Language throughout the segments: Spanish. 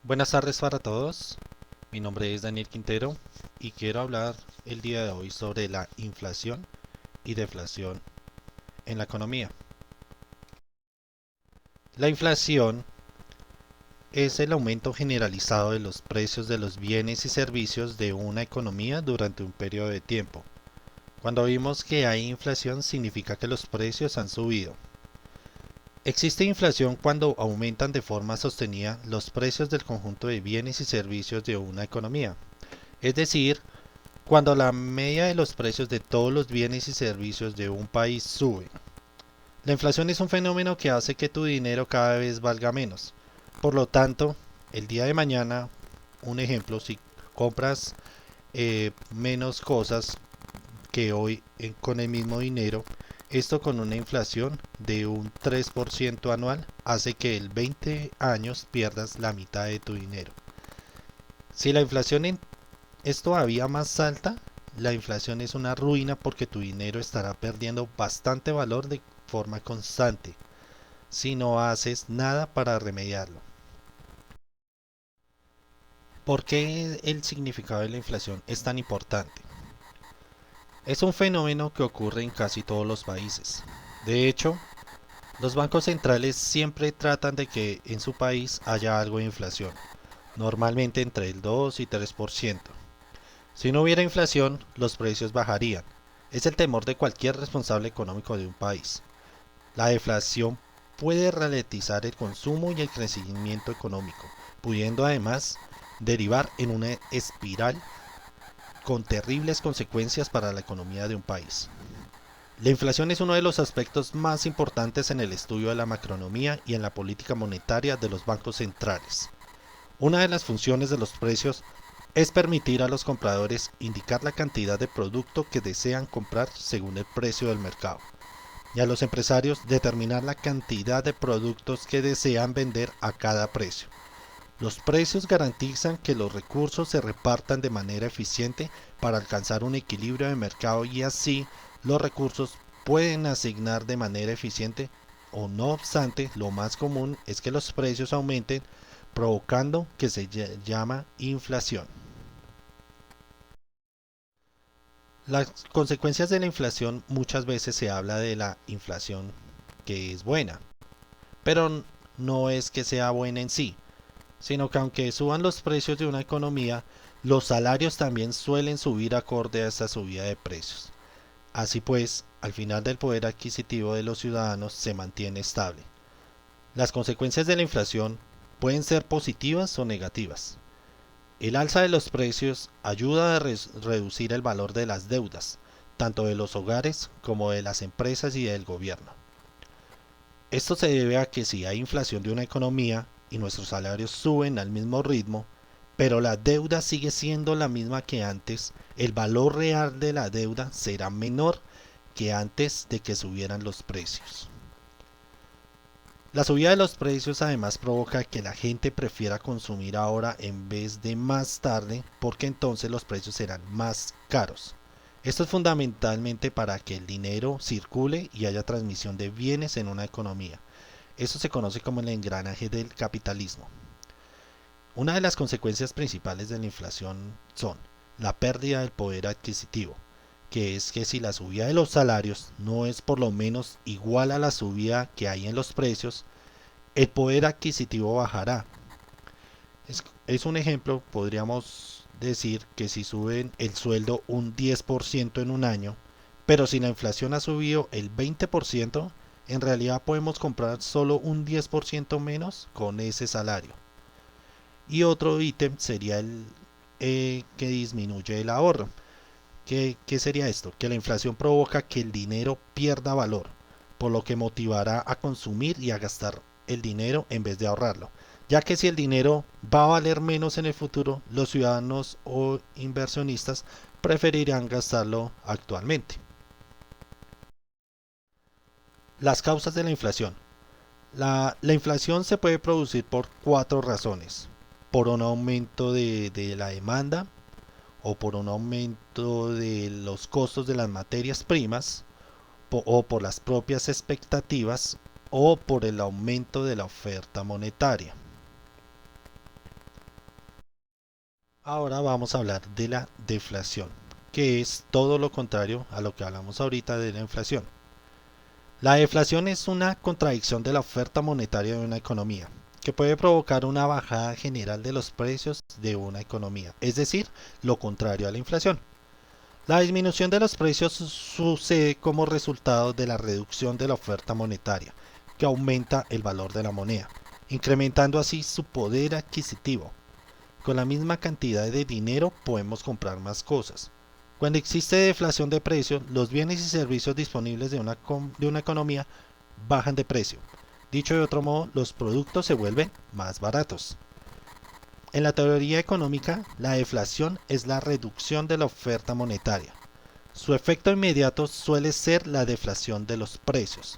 Buenas tardes para todos. Mi nombre es Daniel Quintero y quiero hablar el día de hoy sobre la inflación y deflación en la economía. La inflación es el aumento generalizado de los precios de los bienes y servicios de una economía durante un periodo de tiempo. Cuando vimos que hay inflación significa que los precios han subido. Existe inflación cuando aumentan de forma sostenida los precios del conjunto de bienes y servicios de una economía. Es decir, cuando la media de los precios de todos los bienes y servicios de un país sube. La inflación es un fenómeno que hace que tu dinero cada vez valga menos. Por lo tanto, el día de mañana, un ejemplo, si compras menos cosas que hoy con el mismo dinero, esto con una inflación de un 3% anual hace que en 20 años pierdas la mitad de tu dinero. Si la inflación es todavía más alta, la inflación es una ruina porque tu dinero estará perdiendo bastante valor de forma constante si no haces nada para remediarlo. ¿Por qué el significado de la inflación es tan importante? Es un fenómeno que ocurre en casi todos los países. De hecho, los bancos centrales siempre tratan de que en su país haya algo de inflación, normalmente entre el 2 y 3%. Si no hubiera inflación, los precios bajarían. Es el temor de cualquier responsable económico de un país. La deflación puede ralentizar el consumo y el crecimiento económico, pudiendo además derivar en una espiral con terribles consecuencias para la economía de un país. La inflación es uno de los aspectos más importantes en el estudio de la macroeconomía y en la política monetaria de los bancos centrales. Una de las funciones de los precios es permitir a los compradores indicar la cantidad de producto que desean comprar según el precio del mercado, y a los empresarios determinar la cantidad de productos que desean vender a cada precio. Los precios garantizan que los recursos se repartan de manera eficiente para alcanzar un equilibrio de mercado y así los recursos pueden asignar de manera eficiente o no obstante, lo más común es que los precios aumenten provocando que se llama inflación. Las consecuencias de la inflación muchas veces se habla de la inflación que es buena, pero no es que sea buena en sí, sino que aunque suban los precios de una economía, los salarios también suelen subir acorde a esta subida de precios. Así pues, al final del poder adquisitivo de los ciudadanos se mantiene estable. Las consecuencias de la inflación pueden ser positivas o negativas. El alza de los precios ayuda a reducir el valor de las deudas, tanto de los hogares como de las empresas y del gobierno. Esto se debe a que si hay inflación de una economía y nuestros salarios suben al mismo ritmo, pero la deuda sigue siendo la misma que antes, el valor real de la deuda será menor que antes de que subieran los precios. La subida de los precios además provoca que la gente prefiera consumir ahora en vez de más tarde porque entonces los precios serán más caros. Esto es fundamentalmente para que el dinero circule y haya transmisión de bienes en una economía. Eso se conoce como el engranaje del capitalismo. Una de las consecuencias principales de la inflación son la pérdida del poder adquisitivo, que es que si la subida de los salarios no es por lo menos igual a la subida que hay en los precios, el poder adquisitivo bajará. Es un ejemplo, podríamos decir que si suben el sueldo un 10% en un año, pero si la inflación ha subido el 20%, en realidad podemos comprar solo un 10% menos con ese salario. Y otro ítem sería el que disminuye el ahorro. ¿Qué sería esto? Que la inflación provoca que el dinero pierda valor, por lo que motivará a consumir y a gastar el dinero en vez de ahorrarlo. Ya que si el dinero va a valer menos en el futuro, los ciudadanos o inversionistas preferirán gastarlo actualmente. Las causas de la inflación. La inflación se puede producir por cuatro razones. Por un aumento de la demanda, o por un aumento de los costos de las materias primas, o por las propias expectativas, o por el aumento de la oferta monetaria. Ahora vamos a hablar de la deflación, que es todo lo contrario a lo que hablamos ahorita de la inflación. La deflación es una contradicción de la oferta monetaria de una economía, que puede provocar una bajada general de los precios de una economía, es decir, lo contrario a la inflación. La disminución de los precios sucede como resultado de la reducción de la oferta monetaria, que aumenta el valor de la moneda, incrementando así su poder adquisitivo. Con la misma cantidad de dinero podemos comprar más cosas. Cuando existe deflación de precios, los bienes y servicios disponibles de una economía bajan de precio. Dicho de otro modo, los productos se vuelven más baratos. En la teoría económica, la deflación es la reducción de la oferta monetaria. Su efecto inmediato suele ser la deflación de los precios.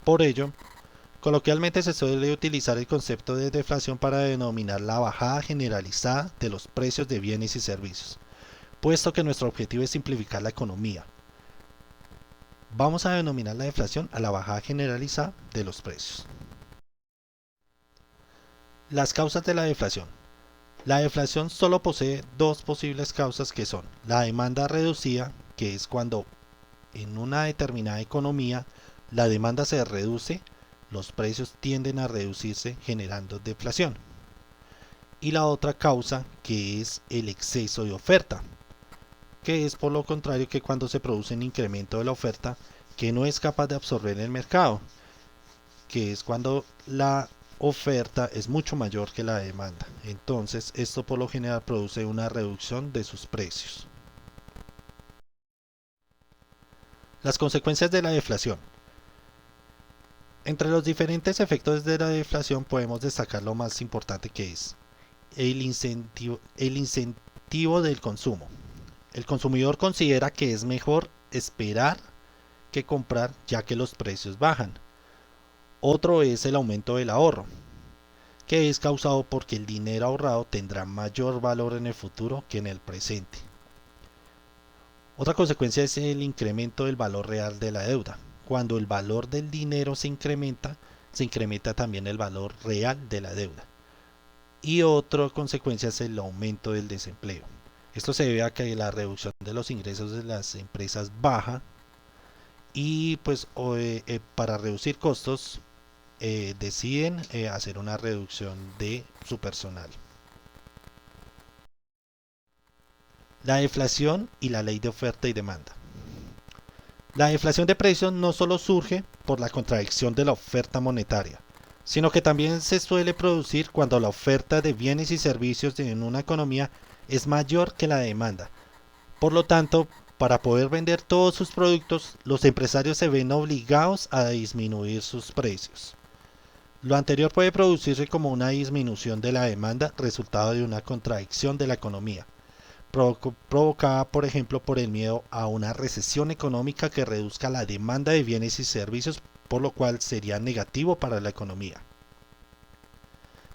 Por ello, coloquialmente se suele utilizar el concepto de deflación para denominar la bajada generalizada de los precios de bienes y servicios, puesto que nuestro objetivo es simplificar la economía. Vamos a denominar la deflación a la bajada generalizada de los precios. Las causas de la deflación. La deflación solo posee dos posibles causas, que son la demanda reducida, que es cuando en una determinada economía la demanda se reduce, los precios tienden a reducirse generando deflación. Y la otra causa, que es el exceso de oferta, que es por lo contrario que cuando se produce un incremento de la oferta que no es capaz de absorber el mercado, que es cuando la oferta es mucho mayor que la demanda. Entonces, esto por lo general produce una reducción de sus precios. Las consecuencias de la deflación. Entre los diferentes efectos de la deflación podemos destacar lo más importante, que es el incentivo del consumo. El consumidor considera que es mejor esperar que comprar, ya que los precios bajan. Otro es el aumento del ahorro, que es causado porque el dinero ahorrado tendrá mayor valor en el futuro que en el presente. Otra consecuencia es el incremento del valor real de la deuda. Cuando el valor del dinero se incrementa también el valor real de la deuda. Y otra consecuencia es el aumento del desempleo. Esto se debe a que la reducción de los ingresos de las empresas baja y pues para reducir costos deciden hacer una reducción de su personal. La deflación y la ley de oferta y demanda. La deflación de precios no solo surge por la contradicción de la oferta monetaria, sino que también se suele producir cuando la oferta de bienes y servicios en una economía es mayor que la demanda. Por lo tanto, para poder vender todos sus productos, los empresarios se ven obligados a disminuir sus precios. Lo anterior puede producirse como una disminución de la demanda, resultado de una contradicción de la economía, provocada por ejemplo por el miedo a una recesión económica que reduzca la demanda de bienes y servicios, por lo cual sería negativo para la economía.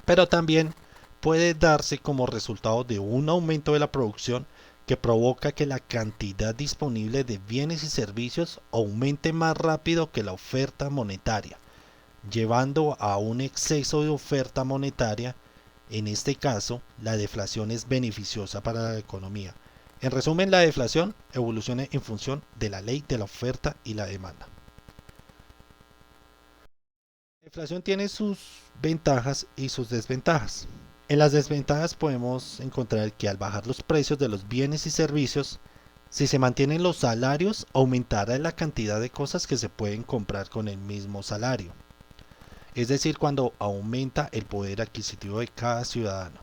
Pero también puede darse como resultado de un aumento de la producción que provoca que la cantidad disponible de bienes y servicios aumente más rápido que la oferta monetaria, llevando a un exceso de oferta monetaria. En este caso, la deflación es beneficiosa para la economía. En resumen, la deflación evoluciona en función de la ley de la oferta y la demanda. La inflación tiene sus ventajas y sus desventajas. En las desventajas podemos encontrar que al bajar los precios de los bienes y servicios, si se mantienen los salarios, aumentará la cantidad de cosas que se pueden comprar con el mismo salario. Es decir, cuando aumenta el poder adquisitivo de cada ciudadano.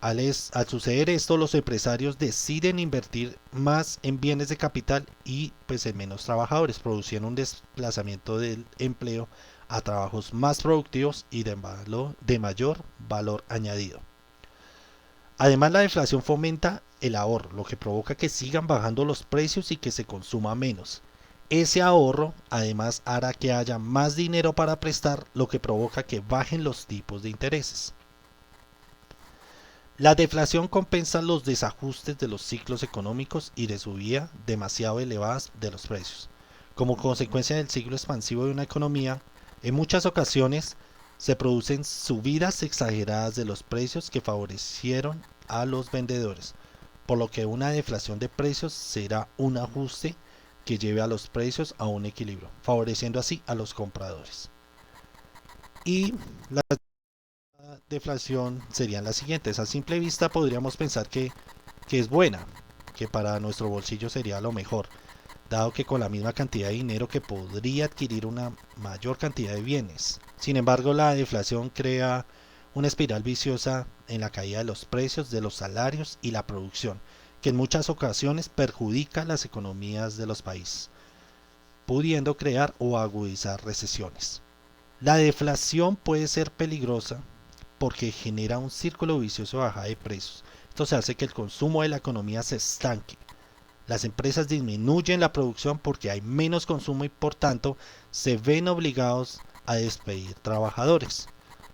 Al suceder esto, los empresarios deciden invertir más en bienes de capital y pues en menos trabajadores, produciendo un desplazamiento del empleo a trabajos más productivos y de mayor valor añadido. Además, la deflación fomenta el ahorro, lo que provoca que sigan bajando los precios y que se consuma menos. Ese ahorro además hará que haya más dinero para prestar, lo que provoca que bajen los tipos de intereses. La deflación compensa los desajustes de los ciclos económicos y de subida demasiado elevadas de los precios. Como consecuencia del ciclo expansivo de una economía, en muchas ocasiones se producen subidas exageradas de los precios que favorecieron a los vendedores, por lo que una deflación de precios será un ajuste que lleve a los precios a un equilibrio, favoreciendo así a los compradores. Y la deflación serían las siguientes. A simple vista podríamos pensar que es buena, que para nuestro bolsillo sería lo mejor, dado que con la misma cantidad de dinero que podría adquirir una mayor cantidad de bienes. Sin embargo, la deflación crea una espiral viciosa en la caída de los precios, de los salarios y la producción, que en muchas ocasiones perjudica las economías de los países, pudiendo crear o agudizar recesiones. La deflación puede ser peligrosa porque genera un círculo vicioso de bajada de precios. Esto se hace que el consumo de la economía se estanque. Las empresas disminuyen la producción porque hay menos consumo y por tanto se ven obligados a despedir trabajadores,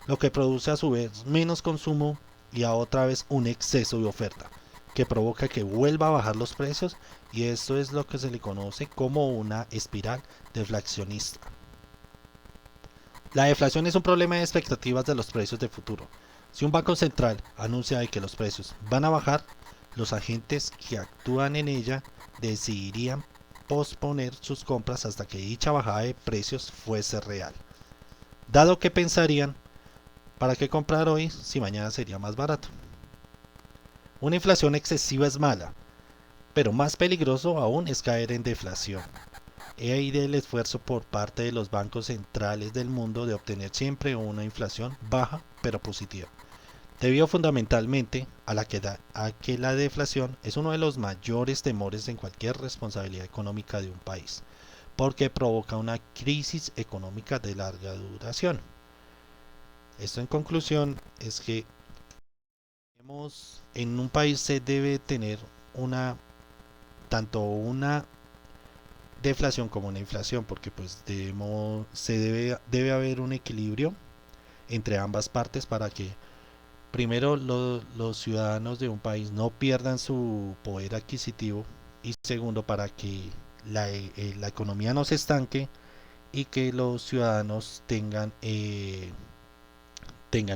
lo que produce a su vez menos consumo y a otra vez un exceso de oferta, que provoca que vuelva a bajar los precios, y esto es lo que se le conoce como una espiral deflacionista. La deflación es un problema de expectativas de los precios de futuro. Si un banco central anuncia de que los precios van a bajar, los agentes que actúan en ella decidirían posponer sus compras hasta que dicha bajada de precios fuese real, dado que pensarían, ¿para qué comprar hoy si mañana sería más barato? Una inflación excesiva es mala, pero más peligroso aún es caer en deflación. He ahí del esfuerzo por parte de los bancos centrales del mundo de obtener siempre una inflación baja pero positiva, debido fundamentalmente a que la deflación es uno de los mayores temores en cualquier responsabilidad económica de un país, porque provoca una crisis económica de larga duración. Esto en conclusión es que en un país se debe tener una tanto una deflación como una inflación, porque pues debe haber un equilibrio entre ambas partes para que primero los ciudadanos de un país no pierdan su poder adquisitivo, y segundo para que la economía no se estanque y que los ciudadanos tengan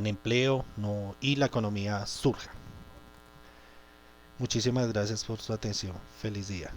empleo, no, y la economía surja. Muchísimas gracias por su atención. Feliz día.